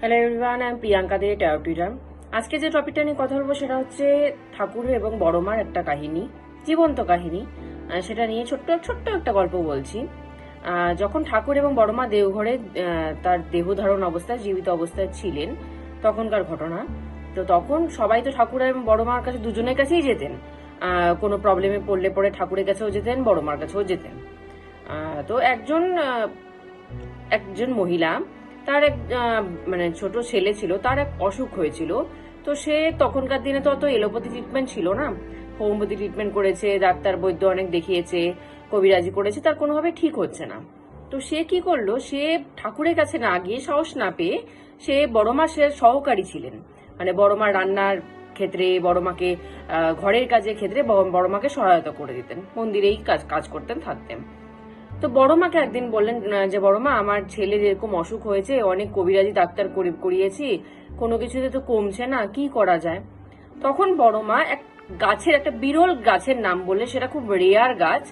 Hello everyone, আমি প্রিয়াঙ্কা দে taro teacher. আজকে যে টপিকটা নিয়ে কথা বলবো সেটা হচ্ছে ঠাকুর এবং বড় মার একটা কাহিনী, জীবন্ত কাহিনী। সেটা নিয়ে ছোট্ট ছোট্ট একটা গল্প বলছি। যখন ঠাকুর এবং বড় মা দেওঘরে তার দেহ ধারণ অবস্থায় জীবিত অবস্থায় ছিলেন তখনকার ঘটনা। তো তখন সবাই তো ঠাকুর এবং বড় মার কাছে দুজনের কাছেই যেতেন। কোনো প্রবলেমে পড়লে পরে ঠাকুরের কাছেও যেতেন, বড় মার কাছেও যেতেন। তো একজন মহিলা, তার এক মানে ছোট ছেলে ছিল, তার এক অসুখ হয়েছিল। তো সে তখনকার দিনে তো অত এলোপ্যাথি ট্রিটমেন্ট ছিল না, হোমিওপ্যাথি ট্রিটমেন্ট করেছে, ডাক্তার বৈদ্য অনেক দেখিয়েছে, কবিরাজি করেছে, তার কোনোভাবে ঠিক হচ্ছে না। তো সে কি করলো, সে ঠাকুরের কাছে না গিয়ে, সাহস না পেয়ে, সে বড় মা, সে সহকারী ছিলেন, মানে বড় মা রান্নার ক্ষেত্রে, বড় মাকে ঘরের কাজের ক্ষেত্রে বড় মাকে সহায়তা করে দিতেন, মন্দিরেই কাজ করতেন, থাকতেন। তো বড় মাকে একদিন বললেন যে বড় মা, আমার ছেলের এরকম অসুখ হয়েছে, অনেক কবিরাজি ডাক্তার করিয়েছি, কোনো কিছুতে তো কমছে না, কি করা যায়? তখন বড় মা এক গাছের, একটা বিরল গাছের নাম বললে, সেটা খুব রেয়ার গাছ,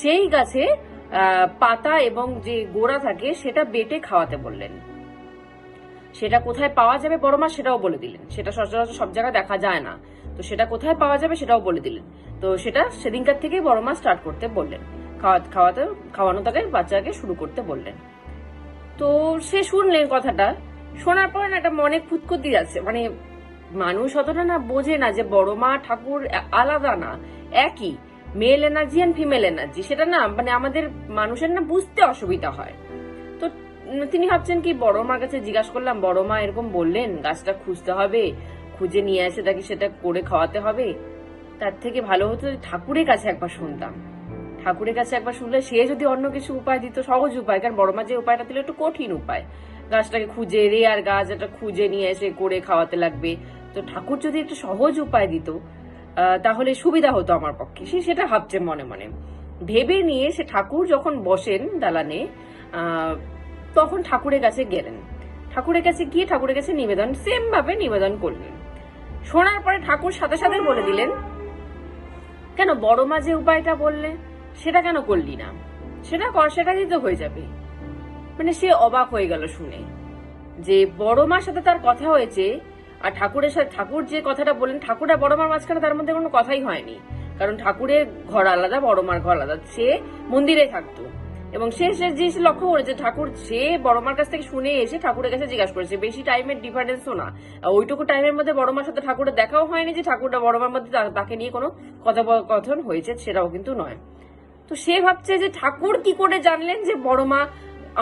সেই গাছে পাতা এবং যে গোড়া থাকে সেটা বেটে খাওয়াতে বললেন। সেটা কোথায় পাওয়া যাবে বড় মা সেটাও বলে দিলেন, সেটা সচরাচর সব জায়গায় দেখা যায় না, তো সেটা কোথায় পাওয়া যাবে সেটাও বলে দিলেন। তো সেটা সেদিনকার থেকেই বড় মা স্টার্ট করতে বললেন, খাওয়ানো তাকে, বাচ্চাকে শুরু করতে বললেন। তো সে শুনলেন কথাটা, শোনার পরে না একটা মনে খুঁতখুঁতি আছে, মানে মানুষ অতটা না বোঝে না যে বড় মা ঠাকুর আলাদা না, একই, male energy and female energy, সেটা না মানে আমাদের মানুষের না বুঝতে অসুবিধা হয়। তো তিনি ভাবছেন কি, বড় মার কাছে জিজ্ঞাসা করলাম, বড় মা এরকম বললেন গাছটা খুঁজতে হবে, খুঁজে নিয়ে এসে তাকে সেটা করে খাওয়াতে হবে, তার থেকে ভালো হতো ঠাকুরের কাছে একবার শুনতাম। ঠাকুরের কাছে একবার শুনলে সে যদি অন্য কিছু উপায় দিত, সহজ উপায়, কারণ বড় মা যে উপায়টা দিল একটু কঠিন উপায়, গাছটাকে খুঁজে, রেয়ার গাছ, এটা খুঁজে নিয়ে এসে করে খাওয়াতে লাগবে। তো ঠাকুর যদি একটু সহজ উপায় দিত তাহলে সুবিধা হতো আমার পক্ষে, সে সেটা ভাবছে মনে মনে। ভেবে নিয়ে সে ঠাকুর যখন বসেন দালানে, তখন ঠাকুরের কাছে গেলেন। ঠাকুরের কাছে গিয়ে ঠাকুরের কাছে নিবেদন, সেম ভাবে নিবেদন করলেন। শোনার পরে ঠাকুর সাথে সাথে বলে দিলেন, কেন বড় মা যে উপায়টা বললে সেটা কেন করলি না, সেটা কর, সেটা দিতে হয়ে যাবে। মানে সে অবাক হয়ে গেল শুনে যে বড় মার সাথে তার কথা হয়েছে, আর ঠাকুরের সাথে, ঠাকুর যে কথাটা বললেন, ঠাকুর আর বড় মার মাঝখানে তার মধ্যে কোনো কথাই হয়নি, কারণ ঠাকুরের ঘর আলাদা, বড় মার ঘর আলাদা, সে মন্দিরে থাকতো। এবং সে জিনিস লক্ষ্য করেছে, ঠাকুর সে বড় মার কাছ থেকে শুনে এসে ঠাকুরের কাছে জিজ্ঞাসা করেছে, বেশি টাইমের ডিফারেন্সও না, ওইটুকু টাইমের মধ্যে বড় মার সাথে ঠাকুরের দেখাও হয়নি যে ঠাকুরটা বড় মার মধ্যে তাকে নিয়ে কোনো কথোপকথন হয়েছে, সেটাও কিন্তু নয়। তো সে ভাবছে যে ঠাকুর কি করে জানলেন যে বড় মা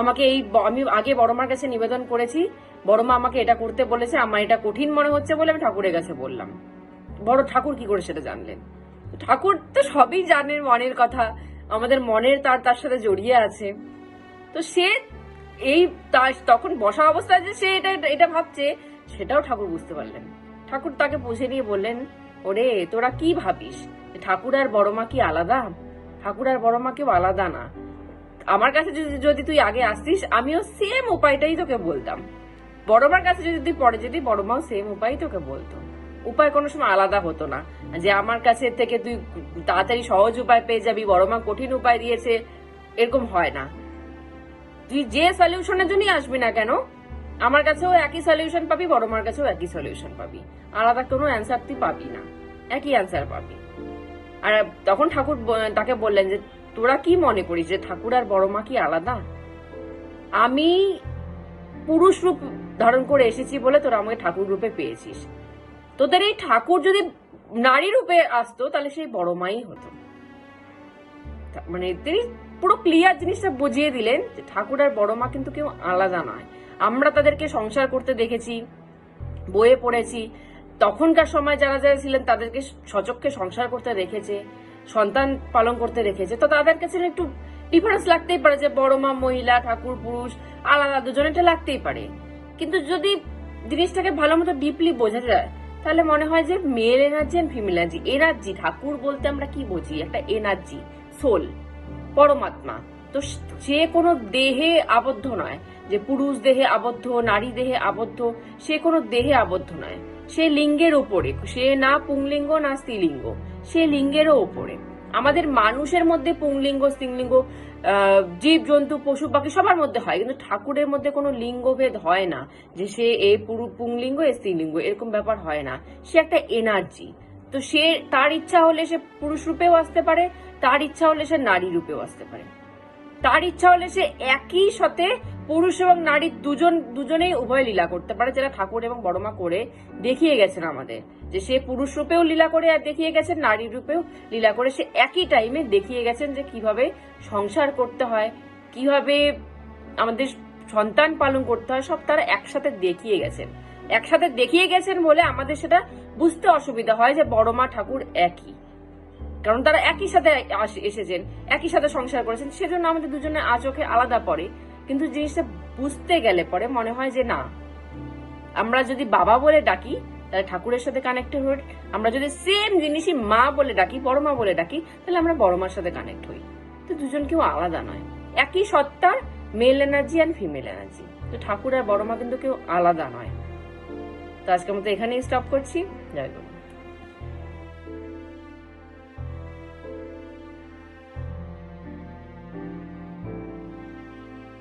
আমাকে আমি আগে বড় মার কাছে নিবেদন করেছি, বড় মা আমাকে এটা করতে বলেছে, আমার এটা কঠিন মনে হচ্ছে বলে আমি ঠাকুরের কাছে বললাম, বড় ঠাকুর কি করে সেটা জানলেন? ঠাকুর তো সবই জানেন, মনের কথা, আমাদের মনের তার সাথে জড়িয়ে আছে। তো সে এই তখন বসা অবস্থায় যে সে এটা ভাবছে, সেটাও ঠাকুর বুঝতে পারলেন। ঠাকুর তাকে বুঝে নিয়ে বললেন, ওরে তোরা কি ভাবিস, ঠাকুর আর বড় মা কি আলাদা? ঠাকুর আর বড় মা কেউ আলাদা না। আমার কাছে যদি তুই আগে আসতিস, আমিও সেম উপায়টাই তোকে বলতাম। বড় মার কাছে যদি তুই পরে যেতি, বড় মাও সেম উপায় তোকে বলতো। উপায় কোনো সময় আলাদা হতো না, যে আমার কাছে থেকে তুই তাড়াতাড়ি সহজ উপায় পেয়ে যাবি, বড় মা কঠিন উপায় দিয়েছে, এরকম হয় না। তুই যে সলিউশনের জন্যই আসবি না কেন, আমার কাছেও একই সলিউশন পাবি, বড় মার কাছেও একই সলিউশন পাবি, আলাদা কোনো অ্যান্সার তুই পাবি না, একই অ্যান্সার পাবি। আর তখন ঠাকুর তাকে বললেন যে তোরা কি মনে করিস যে ঠাকুর আর বড় মা কি আলাদা? আমি পুরুষ রূপ ধারণ করে এসেছি বলে তোরা আমাকে ঠাকুর রূপে পেয়েছিস, তোদের এই ঠাকুর যদি নারী রূপে আসতো তাহলে সেই বড় মাই হতো। মানে তিনি পুরো ক্লিয়ার জিনিসটা বুঝিয়ে দিলেন যে ঠাকুর আর বড় মা কিন্তু কেউ আলাদা নয়। আমরা তাদেরকে সংসার করতে দেখেছি, বইয়ে পড়েছি, তখনকার সময় যারা যারা ছিলেন তাদেরকে সচক্ষে সংসার করতে দেখেছে, সন্তান পালন করতে রেখেছে, তো তাদের কাছে একটু ডিফারেন্স লাগতেই পারে, যে বড় মা মহিলা, ঠাকুর পুরুষ, আলাদা দুজনেটা লাগতেই পারে। কিন্তু যদি জিনিসটাকে ভালো মতো ডিপলি বোঝা যায়, তাহলে মনে হয় যে male energy and female energy, energy, ঠাকুর বলতে আমরা কি বুঝি, একটা এনার্জি, সোল, পরমাত্মা। তো সে কোনো দেহে আবদ্ধ নয়, যে পুরুষ দেহে আবদ্ধ, নারী দেহে আবদ্ধ, সে কোনো দেহে আবদ্ধ নয়, সে লিঙ্গের ওপরে, সে না পুংলিঙ্গ না স্ত্রীলিঙ্গ, সে লিঙ্গেরও ওপরে। আমাদের মানুষের মধ্যে পুংলিঙ্গ স্ত্রীলিঙ্গ জীব জন্তু পশু পাখি সবার মধ্যে হয়, কিন্তু ঠাকুরের মধ্যে কোনো লিঙ্গভেদ হয় না যে সে এ পুংলিঙ্গ এ স্ত্রীলিঙ্গ, এরকম ব্যাপার হয় না। সে একটা এনার্জি। তো সে তার ইচ্ছা হলে সে পুরুষ রূপেও আসতে পারে, তার ইচ্ছা হলে সে নারী রূপেও আসতে পারে, তার ইচ্ছা হলে সে একই সাথে পুরুষ এবং নারী দুজনেই উভয় লীলা করতে পারে, যেটা ঠাকুর এবং বড়মা করে দেখিয়ে গেছেন আমাদের, যে সে পুরুষ রূপেও লীলা করে আর দেখিয়ে গেছেন, নারী রূপেও লীলা করে সে একই টাইমে দেখিয়ে গেছেন যে কিভাবে সংসার করতে হয়, কিভাবে আমাদের সন্তান পালন করতে হয়, সব তারা একসাথে দেখিয়ে গেছেন। একসাথে দেখিয়ে গেছেন বলে আমাদের সেটা বুঝতে অসুবিধা হয় যে বড়মা ঠাকুর একই, কারণ তারা একই সাথে এসেছেন, একই সাথে সংসার করেছেন, সেজন্য আমাদের দুজনের আচোখে আলাদা পড়ে। কিন্তু জিনিসটা বুঝতে গেলে পরে মনে হয় যে না, আমরা যদি বাবা বলে ডাকি তাহলে ঠাকুরের সাথে কানেক্টেড হই, আমরা যদি সেম জিনিসই মা বলে ডাকি, বড় মা বলে ডাকি, তাহলে আমরা বড় মার সাথে কানেক্ট হই। তো দুজন কেউ আলাদা নয়, একই সত্তার male energy and female energy. তো ঠাকুর আর বড় মা কিন্তু কেউ আলাদা নয়। তো আজকের মতো এখানেই স্টপ করছি। জয় গুরু।